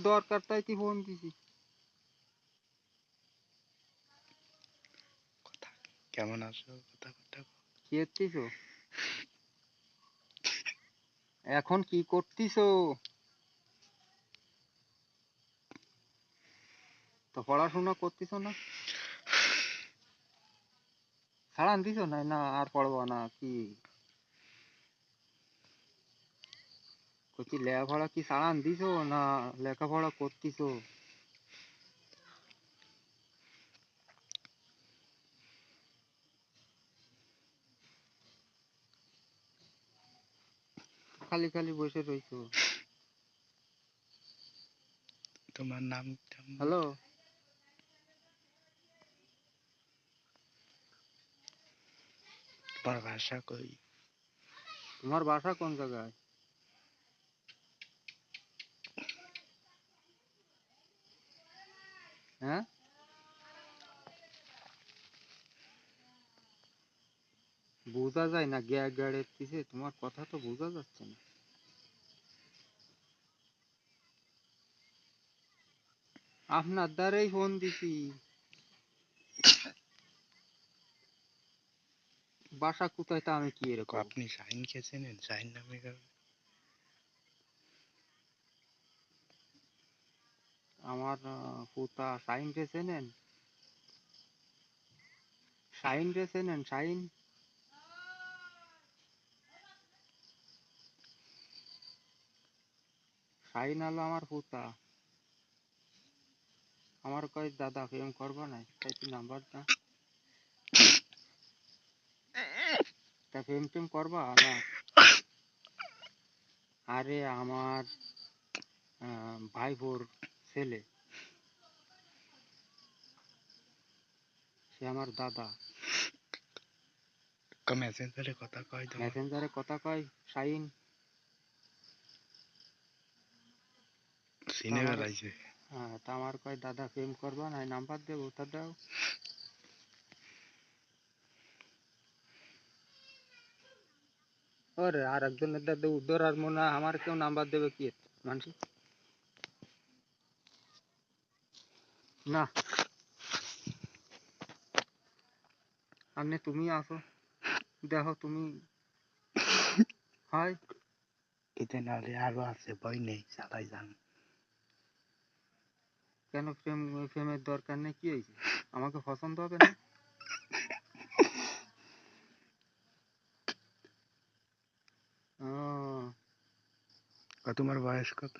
দরকার তাই তুই ফোন দিছি। কেমন আছো? কথা কি করতিছো এখন? কি করতিছো? তো পড়াশোনা করতিছো না? ছাড়ান দিছো না? না আর পড়বো না কি? কচি লেখাপড়া কি ছাড়ান দিছো না লেখাপড়া করতিছো? খালি খালি বসে রইছো। তোমার নাম? হ্যালো, তোমার ভাষা কই? তোমার বাসা কোন জায়গায়? হ্যাঁ, বোঝা যায় না, গাড়ির পিছে তোমার কথা তো বোঝা যাচ্ছে না। আপনার দ্বারাই ফোন দিছি। বাসা কোথায় তা আমি কি এরকম? আপনি শাহিনকে চেনেন? শাহিন নামে কাউকে? আমার পুতা শাহিন রে চেনেন? শাহিন রে চেনেন? শাহিন, শাহিন হলো আমার পুতা। আমার কয় দাদা প্রেম করবা না, তাই তুই নাম্বার দা। তা প্রেম টেম করবা না? আরে আমার ভাইপোর ছেলে, সে আমার দাদা। মেসেঞ্জারে কথা কয় তোমার? মেসেঞ্জারে কথা কয় শাহিন। তা চিনে আমার বেড়াইছে। তা আমার কয় দাদা প্রেম করবা না, নাম্বার দেবো, তা দাও। ওরে আর একজনের দাদা উদ্ধার আর মনে হয় আমার কেউ নাম্বার দেবে কি মানুষ? না, আপনি তুমি আসো, দেখো তুমি হয়। এতে নাহলে আরো আছে, ভয় নেই, চালাই যান। কেন প্রেমের দরকার নেই, কি হয়েছে? আমাকে পছন্দ হবে না? ও, তোমার বয়স কত?